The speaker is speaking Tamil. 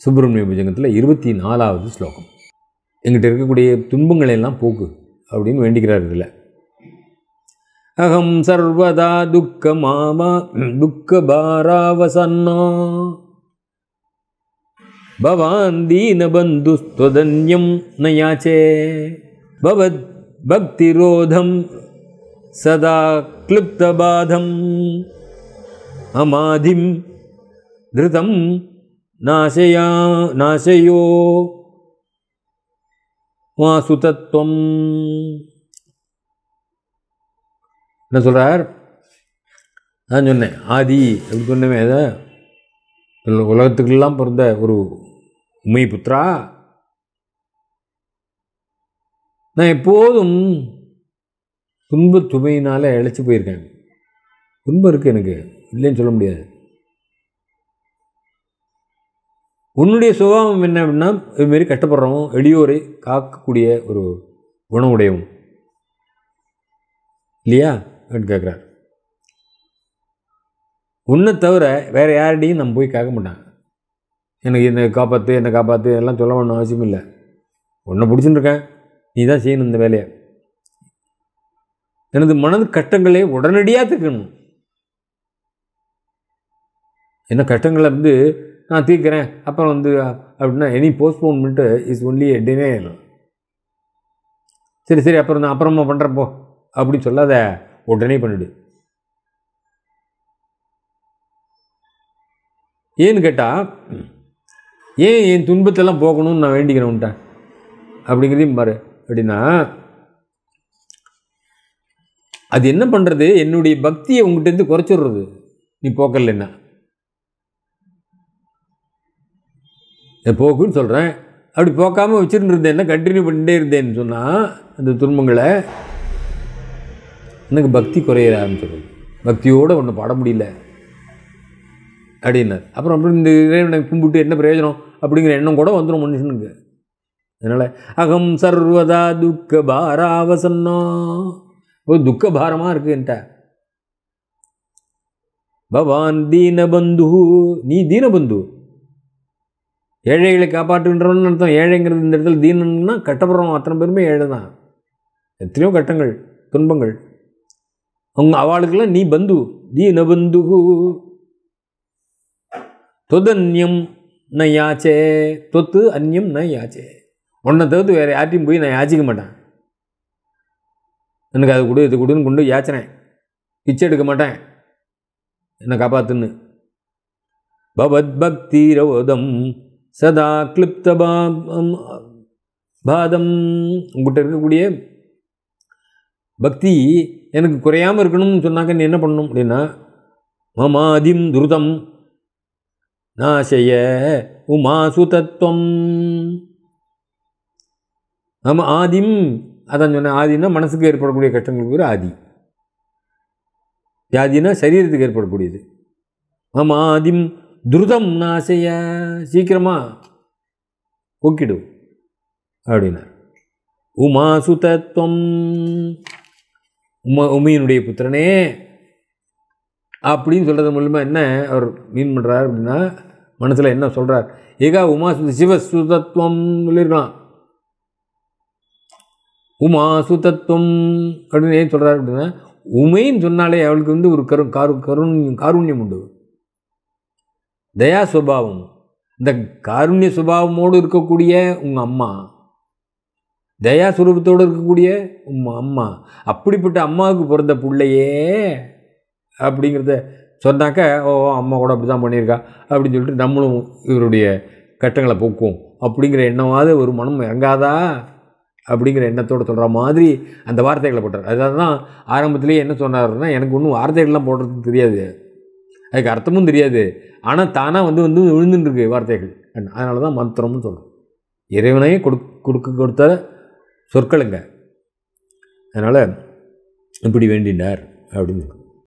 சுப்பிரமணிய புஜங்கத்தில் 24வது ஸ்லோகம். எங்கிட்ட இருக்கக்கூடிய துன்பங்களை எல்லாம் போக்கு அப்படின்னு வேண்டிக்கிறார். இதில் அகம் சர்வதா துக்கபாராவசன்னா பவான் தீனபந்துஸ்த்வதன்யம் நயாச்சே பவத் பக்திரோதம் சதா க்ளுப்தபாதம் அமாதிம் திருதம் நாசயோ வாசுதத்வம். என்ன சொல்கிறார்? நான் சொன்னேன் ஆதி அப்படி சொன்னவே அதை உலகத்துக்கெல்லாம் பிறந்த ஒரு உமை புத்திரா, நான் எப்போதும் துன்பத் சுமையினால் இழைச்சி போயிருக்கேன். துன்பம் இருக்குது எனக்கு, இல்லைன்னு சொல்ல முடியாது. உன்னுடைய சுபாவம் என்ன அப்படின்னா இதுமாரி கஷ்டப்படுறவன் எளியோரை காக்கக்கூடிய ஒரு குணம் உடையவும் இல்லையா அப்படின்னு கேட்குறார். உன்னை தவிர வேறு யார்டையும் நம்ம போய் கேட்க மாட்டாங்க. எனக்கு என்னை காப்பாற்று எல்லாம் சொல்ல வேணும் அவசியம் இல்லை. உன்னை பிடிச்சுன்னு இருக்கேன், நீ தான் செய்யணும் இந்த வேலையை. எனது மனது கஷ்டங்களே உடனடியாக தீர்க்கணும். என்ன கஷ்டங்களை நான் தீர்க்கிறேன் அப்புறம் அப்படின்னா any postponement is only a denial. சரி அப்புறம் நான் அப்புறமா பண்ணுறப்போ அப்படின்னு சொல்லாத, உடனே பண்ணிவிடு. ஏன்னு கேட்டால், ஏன் என் துன்பத்தெல்லாம் போகணும்னு நான் வேண்டிக்கிறேன்ட்டேன் அப்படிங்கிறதையும் பாரு. அப்படின்னா அது என்ன பண்ணுறது? என்னுடைய பக்தியை உங்கள்கிட்டருந்து குறைச்சிடுறது நீ போக்கலைன்னா. போக்குன்னு சொல்கிறேன். அப்படி போக்காமல் வச்சுட்டு இருந்தேன்னா, கண்டினியூ பண்ணிகிட்டே இருந்தேன்னு சொன்னால் அந்த துன்பங்களை எனக்கு பக்தி குறையிற ஆரம்பிச்சிடும். பக்தியோடு ஒன்று பாட முடியல அப்படின்னார். அப்புறம் இந்த இறைவனை கும்பிட்டு என்ன பிரயோஜனம் அப்படிங்கிற எண்ணம் கூட வந்துடும் மனுஷனுக்கு. அதனால் அகம் சர்வதா துக்கபாராவசன்னா, ஒரு துக்கபாரமாக இருக்குன்ட்ட. பவான் தீனபந்து, நீ தீனபந்து, ஏழைகளை காப்பாற்றுகின்றவன்னு அர்த்தம். ஏழைங்கிறது இந்த இடத்துல தீனன்னா கட்டப்படுறோம் அத்தனை பேருமே ஏழை தான். எத்தனையோ கட்டங்கள் துன்பங்கள் அவளுக்கெல்லாம் நீ பந்து. தீனபந்து தொதன்யம் ந யாச்சே, தொத்து அந்யம் ந யாச்சே. உன்னை தவிர்த்து வேறு யார்ட்டையும் போய் நான் யாச்சிக்க மாட்டேன். எனக்கு அது கொடு இது கொடுன்னு கொண்டு யாச்சினேன், பிச்சை எடுக்க மாட்டேன், என்னை காப்பாற்றுன்னு. பவத் பக்தி ரோதம் சதா கிளிப்த பாதம், உங்கள்கிட்ட இருக்கக்கூடிய பக்தி எனக்கு குறையாமல் இருக்கணும்னு சொன்னாக்க நீ என்ன பண்ணணும் அப்படின்னா, மமாதிம் துருதம் நாசய உமாசுதத்வம். நம்ம ஆதிம், அதான் சொன்னேன். ஆதினா மனசுக்கு ஏற்படக்கூடிய கஷ்டங்களுக்கு ஒரு ஆதி. வியாதினா சரீரத்துக்கு ஏற்படக்கூடியது. ஆதிம் துருதம் நாசைய, சீக்கிரமாக போக்கிடும் அப்படின்னார். உமாசுதத்வம், உமையினுடைய புத்திரனே அப்படின்னு சொல்கிறது மூலமாக என்ன அவர் மீன் பண்ணுறார் அப்படின்னா, மனசில் என்ன சொல்கிறார்? ஏகா உமாசுத சிவசுதத்துவம் சொல்லியிருக்கலாம். உமாசுதத்துவம் அப்படின்னு ஏன் சொல்கிறார் அப்படின்னா, உமைன்னு சொன்னாலே அவளுக்கு ஒரு காருண்யம் உண்டு, தயா சுபாவம். இந்த காருண்ய சுபாவமோடு இருக்கக்கூடிய உங்கள் அம்மா, தயா சுரூபத்தோடு இருக்கக்கூடிய உங்கள் அம்மா, அப்படிப்பட்ட அம்மாவுக்கு பிறந்த பிள்ளையே அப்படிங்கிறத சொன்னாக்க, அம்மா கூட அப்படி தான் பண்ணியிருக்கா அப்படின்னு சொல்லிட்டு நம்மளும் இவருடைய கட்டங்களை போக்குவோம் அப்படிங்கிற எண்ணமாவது ஒரு மனம் இறங்காதா அப்படிங்கிற எண்ணத்தோடு சொல்கிற மாதிரி அந்த வார்த்தைகளை போட்டார். அதாவது தான் ஆரம்பத்திலேயே என்ன சொன்னார்னா, எனக்கு ஒன்றும் வார்த்தைகள்லாம் போடுறதுக்கு தெரியாது, அதுக்கு அர்த்தமும் தெரியாது, ஆனால் தானாக விழுந்துருக்கு வார்த்தைகள். அதனால தான் மந்திரம்னு சொல்கிறோம். இறைவனையே கொடுத்த சொற்களுங்க. அதனால் இப்படி வேண்டினார் அப்படின்னு